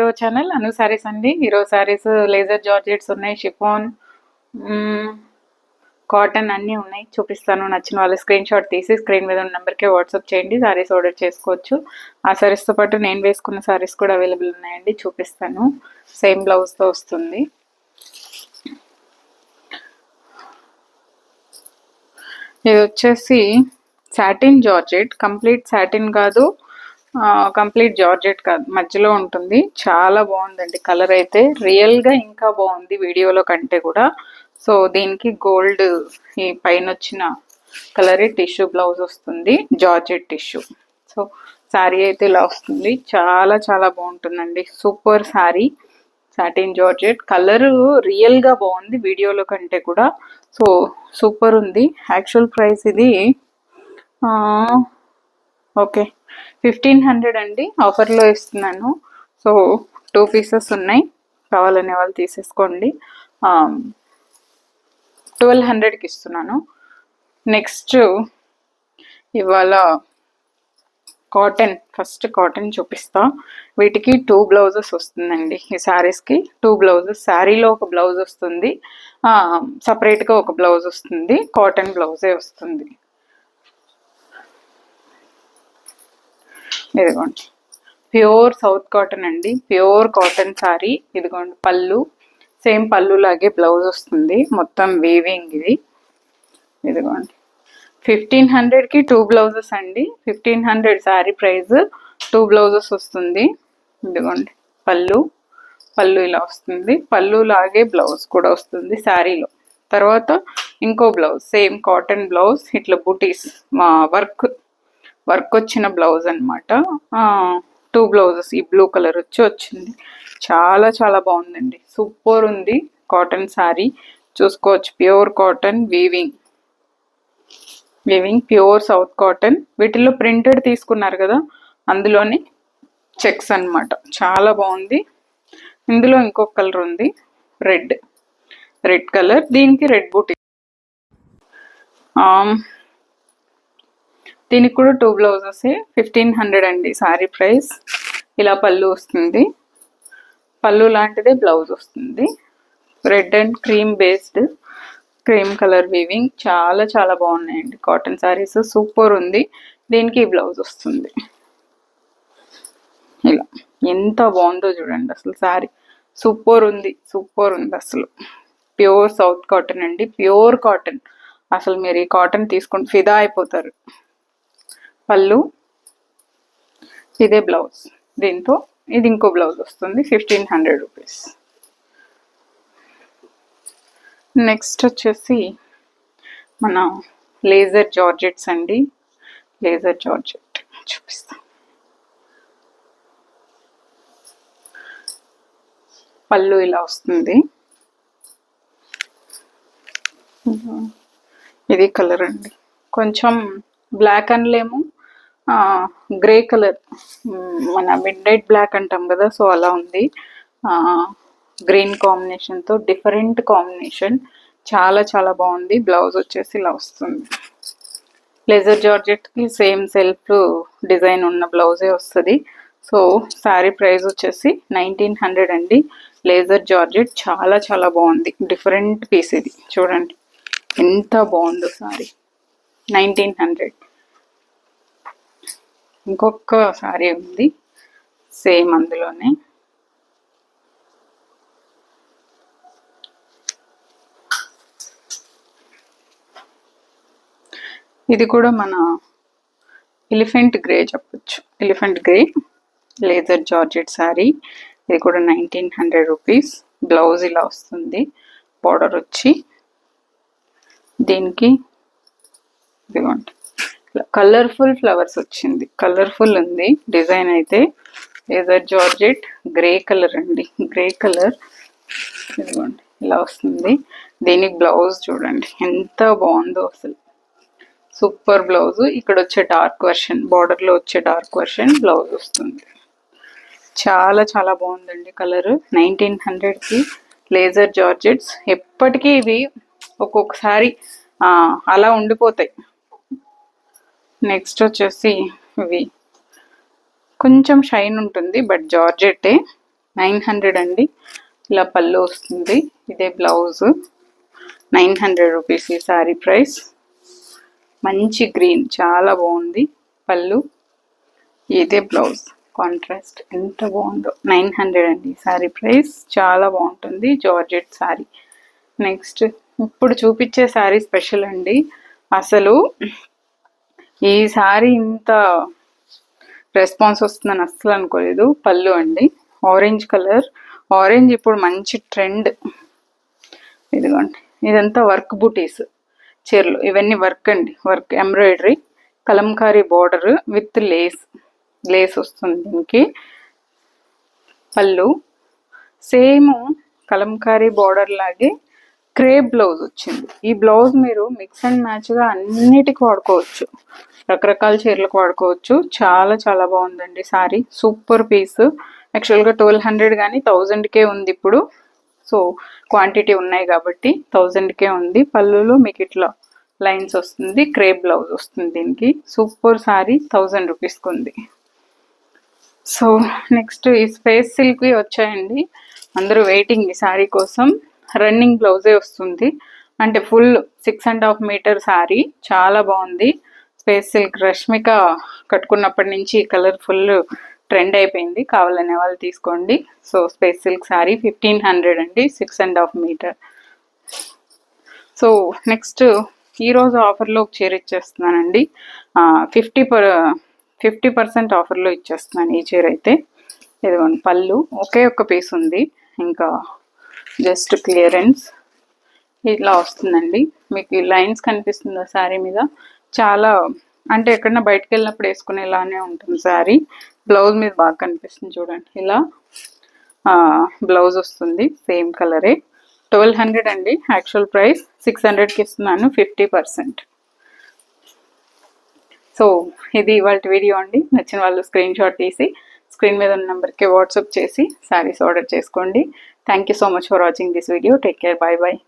Our channel అను సారీస్ అండి. ఈరోజు saris laser georgettes ఉన్నాయి, షిఫాన్, కాటన్ అన్నీ ఉన్నాయి. చూపిస్తాను. నచ్చిన వాళ్ళు స్క్రీన్ షాట్ తీసి స్క్రీన్ మీద ఉన్న నెంబర్కి వాట్సాప్ చేయండి. సారీస్ ఆర్డర్ చేసుకోవచ్చు. ఆ సారీస్తో పాటు నేను వేసుకున్న సారీస్ కూడా అవైలబుల్ ఉన్నాయండి, చూపిస్తాను. సేమ్ బ్లౌజ్తో వస్తుంది. ఇది వచ్చేసి సాటిన్ జార్జెట్, కంప్లీట్ సాటిన్ కాదు, కంప్లీట్ జార్జెట్ కాదు, మధ్యలో ఉంటుంది. చాలా బాగుందండి. కలర్ అయితే రియల్గా ఇంకా బాగుంది వీడియోలో కంటే కూడా. సో దీనికి గోల్డ్ ఈ పైన వచ్చిన కలరే టిష్యూ బ్లౌజ్ వస్తుంది, జార్జెట్ టిష్యూ. సో శారీ అయితే ఇలా వస్తుంది. చాలా చాలా బాగుంటుందండి. Super sari, satin georgette. Colour రియల్గా బాగుంది వీడియోలో కంటే కూడా. సో సూపర్ ఉంది. యాక్చువల్ ప్రైస్ ఇది ఓకే 1500 అండి. ఆఫర్లో ఇస్తున్నాను. సో 2 పీసెస్ ఉన్నాయి, కావాలనే వాళ్ళు తీసేసుకోండి. 1200కి ఇస్తున్నాను. నెక్స్ట్ ఇవాళ కాటన్, ఫస్ట్ కాటన్ చూపిస్తా. వీటికి 2 బ్లౌజెస్ వస్తుందండి. ఈ శారీస్కి 2 బ్లౌజెస్. శారీలో ఒక బ్లౌజ్ వస్తుంది, సపరేట్గా ఒక బ్లౌజ్ వస్తుంది. కాటన్ బ్లౌజే వస్తుంది. ఇదిగోండి, ప్యూర్ సౌత్ కాటన్ అండి, ప్యూర్ కాటన్ శారీ. ఇదిగోండి పళ్ళు, సేమ్ పళ్ళు లాగే బ్లౌజ్ వస్తుంది. మొత్తం వీవింగ్ ఇది. ఇదిగోండి 1500కి 2 బ్లౌజెస్ అండి. 1500 శారీ ప్రైస్, 2 బ్లౌజెస్ వస్తుంది. ఇదిగోండి పళ్ళు, పళ్ళు ఇలా వస్తుంది. పళ్ళు లాగే బ్లౌజ్ కూడా వస్తుంది శారీలో. తర్వాత ఇంకో బ్లౌజ్, సేమ్ కాటన్ బ్లౌజ్, ఇట్లా బూటీస్ వర్క్ వచ్చిన బ్లౌజ్ అనమాట. 2 బ్లౌజెస్ ఈ బ్లూ కలర్ వచ్చింది. చాలా చాలా బాగుందండి. సూపర్ ఉంది కాటన్ శారీ. చూసుకోవచ్చు, pure cotton weaving, pure south cotton. వీటిల్లో ప్రింటెడ్ తీసుకున్నారు కదా, అందులోని చెక్స్ అనమాట. చాలా బాగుంది. ఇందులో ఇంకొక కలర్ ఉంది, రెడ్ కలర్. దీనికి రెడ్ బూటీ. దీనికి కూడా 2 బ్లౌజెస్. 1500 అండి శారీ ప్రైస్. ఇలా పళ్ళు వస్తుంది, పళ్ళు లాంటిదే బ్లౌజ్ వస్తుంది. Red and cream based, cream colour weaving. చాలా చాలా బాగున్నాయండి కాటన్ శారీస్. సూపర్ ఉంది. దీనికి బ్లౌజ్ వస్తుంది. ఇలా ఎంత బాగుందో చూడండి అసలు శారీ. సూపర్ ఉంది, సూపర్ ఉంది అసలు. ప్యూర్ సౌత్ కాటన్ అండి, ప్యూర్ కాటన్. అసలు మీరు ఈ కాటన్ తీసుకుంటే ఫిదా అయిపోతారు. పళ్ళు, ఇదే బ్లౌజ్. దీంతో ఇది ఇంకో బ్లౌజ్ వస్తుంది. 1500 రూపీస్. నెక్స్ట్ వచ్చేసి మన లేజర్ జార్జెట్స్ అండి. లేజర్ జార్జెట్ చూపిస్తాం. పళ్ళు ఇలా వస్తుంది. ఇది కలర్ అండి, కొంచెం బ్లాక్ అనలేము, గ్రే కలర్, మన మిడ్ నైట్ బ్లాక్ అంటాం కదా, సో అలా ఉంది. గ్రీన్ కాంబినేషన్తో డిఫరెంట్ కాంబినేషన్. చాలా చాలా బాగుంది. బ్లౌజ్ వచ్చేసి ఇలా వస్తుంది. లెజర్ జార్జెట్కి సేమ్ సెల్ఫ్ డిజైన్ ఉన్న బ్లౌజే వస్తుంది. సో శారీ ప్రైస్ వచ్చేసి 1900 అండి. లేజర్ జార్జెట్ చాలా చాలా బాగుంది. డిఫరెంట్ పీస్ ఇది. చూడండి ఎంత బాగుందో శారీ. 1900. ఇంకొక శారీ ఉంది సేమ్ అందులోనే. ఇది కూడా మన ఎలిఫెంట్ గ్రే చెప్పచ్చు. Elephant grey laser georgette sari. ఇది కూడా 1900 రూపీస్. బ్లౌజ్ ఇలా వస్తుంది, బార్డర్ వచ్చి. దీనికి ఇదిగోండి కలర్ఫుల్ ఫ్లవర్స్ వచ్చింది. కలర్ఫుల్ ఉంది డిజైన్ అయితే. లేజర్ జార్జెట్ గ్రే కలర్ అండి, గ్రే కలర్. ఇదిగోండి ఇలా వస్తుంది. దీనికి బ్లౌజ్ చూడండి ఎంత బాగుందో అసలు. Super blouse. ఇక్కడ వచ్చే డార్క్ వర్షన్, బార్డర్లో వచ్చే డార్క్ వర్షన్ బ్లౌజ్ వస్తుంది. చాలా చాలా బాగుందండి కలర్. 1900కి laser georgettes. ఎప్పటికీ ఇవి ఒక్కొక్కసారి అలా ఉండిపోతాయి. నెక్స్ట్ వచ్చేసి ఇవి కొంచెం షైన్ ఉంటుంది, బట్ జార్జెట్టే. 900 అండి. ఇలా పళ్ళు వస్తుంది, ఇదే బ్లౌజ్. 900 రూపీస్ ఈ శారీ ప్రైస్. మంచి గ్రీన్, చాలా బాగుంది పళ్ళు, ఇదే బ్లౌజ్. కాంట్రాస్ట్ ఎంత బాగుందో. 900 అండి శారీ ప్రైస్, చాలా బాగుంటుంది జార్జెట్ శారీ. నెక్స్ట్ ఇప్పుడు చూపించే శారీ స్పెషల్ అండి. అసలు ఈ శారీ ఇంత రెస్పాన్స్ వస్తుందని అస్సలు అనుకోలేదు. పళ్ళు అండి ఆరెంజ్ కలర్, ఆరెంజ్ ఇప్పుడు మంచి ట్రెండ్. ఇదిగోండి, ఇదంతా వర్క్ బూటీస్ చీరలు, ఇవన్నీ వర్క్ అండి, work embroidery, kalamkari border with lace, lace వస్తుంది దీనికి. పళ్ళు సేమ్ కలంకారీ బార్డర్ లాగే క్రేప్ బ్లౌజ్ వచ్చింది. ఈ బ్లౌజ్ మీరు మిక్స్ అండ్ మ్యాచ్గా అన్నిటికి వాడుకోవచ్చు, రకరకాల చీరలకు వాడుకోవచ్చు. చాలా చాలా బాగుందండి సారీ, సూపర్ పీస్. యాక్చువల్గా 1200 కానీ 1000కే ఉంది ఇప్పుడు. సో క్వాంటిటీ ఉన్నాయి కాబట్టి 1000కే ఉంది. పళ్ళులో మీకు ఇట్లా లైన్స్ వస్తుంది, క్రేప్ బ్లౌజ్ వస్తుంది దీనికి. సూపర్ సారీ, 1000 రూపీస్కి ఉంది. సో నెక్స్ట్ ఈ స్పేస్ సిల్క్వి వచ్చాయండి, అందరూ వెయిటింగ్ ఈ శారీ కోసం. రన్నింగ్ బ్లౌజే వస్తుంది, అంటే ఫుల్ 6.5 మీటర్ శారీ, చాలా బాగుంది. స్పేస్ సిల్క్ రష్మిక కట్టుకున్నప్పటి నుంచి ఈ కలర్ ఫుల్ ట్రెండ్ అయిపోయింది, కావాలనే వాళ్ళు తీసుకోండి. సో స్పేస్ సిల్క్ శారీ 1500 అండి, 6.5 మీటర్. సో నెక్స్ట్ ఈరోజు ఆఫర్లో ఒక చీర ఇచ్చేస్తున్నానండి, 50% ఆఫర్లో ఇచ్చేస్తున్నాను ఈ చీర అయితే. ఇదిగోండి పళ్ళు ఒకే ఒక్క పీస్ ఉంది, ఇంకా జస్ట్ క్లియరెన్స్ ఇట్లా వస్తుందండి. మీకు ఈ లైన్స్ కనిపిస్తుందా శారీ మీద, చాలా అంటే ఎక్కడన్నా బయటకు వెళ్ళినప్పుడు వేసుకునేలానే ఉంటుంది శారీ. బ్లౌజ్ మీద బాగా కనిపిస్తుంది చూడండి, ఇలా బ్లౌజ్ వస్తుంది సేమ్ కలరే. 1200 అండి యాక్చువల్ ప్రైస్, 600కి ఇస్తున్నాను 50%. సో ఇది ఇవాళ వీడియో అండి. నచ్చిన వాళ్ళు స్క్రీన్ షాట్ తీసి స్క్రీన్ మీద ఉన్న నెంబర్కి వాట్సాప్ చేసి శారీస్ ఆర్డర్ చేసుకోండి. Thank you so much for watching this video. Take care, bye bye.